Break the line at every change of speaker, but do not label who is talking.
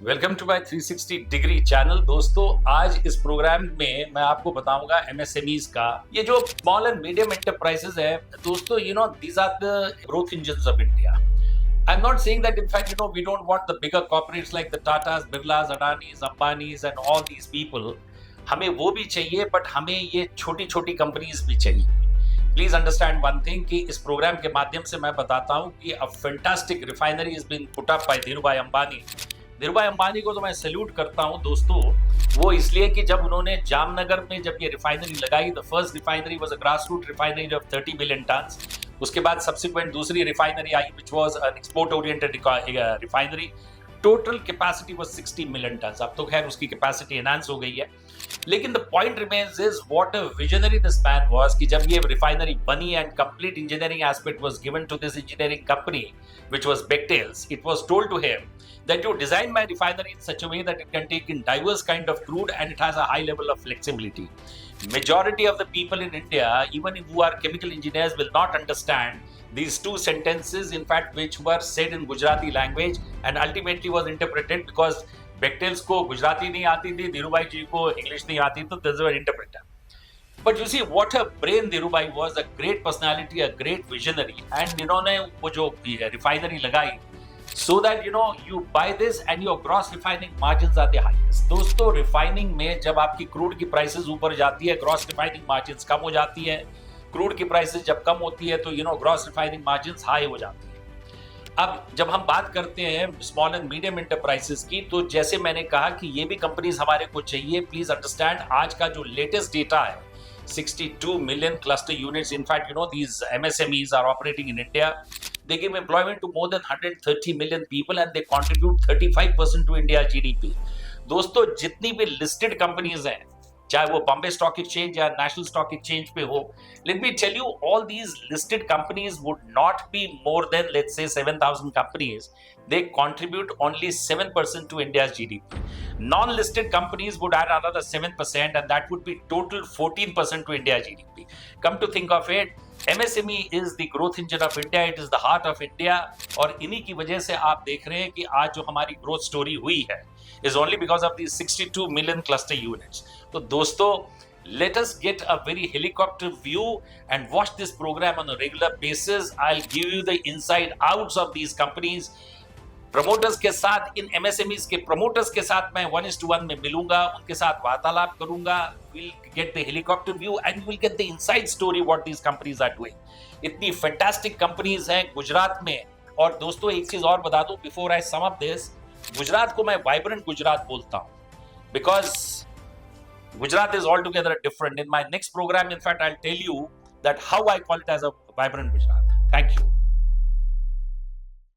Welcome to my 360 degree channel. दोस्तों, आज इस प्रोग्राम में मैं आपको बताऊंगा एमएसएमईज का। ये जो स्मॉल एंड मीडियम एंटरप्राइजेस है दोस्तों, these are the growth engines of India. I'm not saying that, in fact, we don't want the bigger corporates like the Tatas, Birlas, Adanis, Ambanis and all these people. हमें वो भी चाहिए, but हमें ये छोटी छोटी कंपनीज भी चाहिए। प्लीज अंडरस्टैंड वन थिंग कि इस प्रोग्राम के माध्यम से मैं बताता हूँ कि a fantastic refinery is been put up by Dhirubhai Ambani. Dhirubhai Ambani को तो मैं सैल्यूट करता हूं दोस्तों, वो इसलिए कि जब उन्होंने जामनगर में जब ये रिफाइनरी लगाई, the first refinery was a grass root refinery of 30 million tons. उसके बाद सब्सिक्वेंट दूसरी रिफाइनरी आई which was an export oriented refinery. Total capacity was 60 million tons. अब तो खैर उसकी कैपेसिटी एनहांस हो गई है, लेकिन the point remains is what a visionary this man was कि जब ये रिफाइनरी बनी and complete engineering aspect was given to this engineering company which was Bechtel's. It was told to him that you design my refinery in such a way that it can take in diverse kind of crude and it has a high level of flexibility. Majority of the people in India, even who are chemical engineers, will not understand these two sentences, in fact, which were said in Gujarati language and ultimately was interpreted because Bechtel's को गुजराती नहीं आती थी, धीरूभाई जी को English नहीं आती, तो this were interpreted. But you see what a brain Dhirubhai was, a great personality, a great visionary, and इन्होंने वो जो रिफाइनरी लगाई so that you buy this and your gross refining margins are the highest. दोस्तों, refining में जब आपकी crude की prices ऊपर जाती है, ग्रॉस रिफाइनिंग मार्जिन्स कम हो जाती है। क्रूड की प्राइसेस जब कम होती है तो ग्रॉस रिफाइनिंग मार्जिन्स हाई हो जाती है। अब जब हम बात करते हैं स्मॉल एंड मीडियम एंटरप्राइजेस की, तो जैसे मैंने कहा कि ये भी कंपनीज हमारे को चाहिए। प्लीज अंडरस्टैंड, आज का जो लेटेस्ट डेटा है 62 million cluster units. In fact, these MSMEs are operating in India. They give employment to more than 130 million people and they contribute 35% to India's GDP. दोस्तों, जितनी भी listed companies हैं, चाहे वो बॉम्बे स्टॉक एक्सचेंज या national stock exchange पे हो, let me tell you, all these listed companies would not be more than let's say 7,000 companies. They contribute only 7% to India's GDP. Non-listed companies would add another 7%, and that would be total 14% to India's GDP. Come to think of it, MSME is the growth engine of India. It is the heart of India. और इन्हीं की वजह से आप देख रहे हैं कि आज जो हमारी ग्रोथ स्टोरी हुई है is only because of these 62 million cluster units. तो दोस्तों, let us get a very helicopter view and watch this program on a regular basis. I'll give you the inside outs of these companies. Promoters के साथ, इन MSMEs के promoters के साथ मैं 1:1 में मिलूंगा, उनके साथ वार्तालाप करूंगा। We'll get the helicopter view and we'll get the inside story what these companies are doing. इतनी फैंटास्टिक कंपनीज हैं गुजरात में। और दोस्तों, एक चीज और बता दूं before I sum up this, Gujarat को मैं वाइब्रेंट गुजरात बोलता हूं because Gujarat is altogether different. In my next program, in fact, I'll tell you that how I call it as a vibrant Gujarat. Thank you.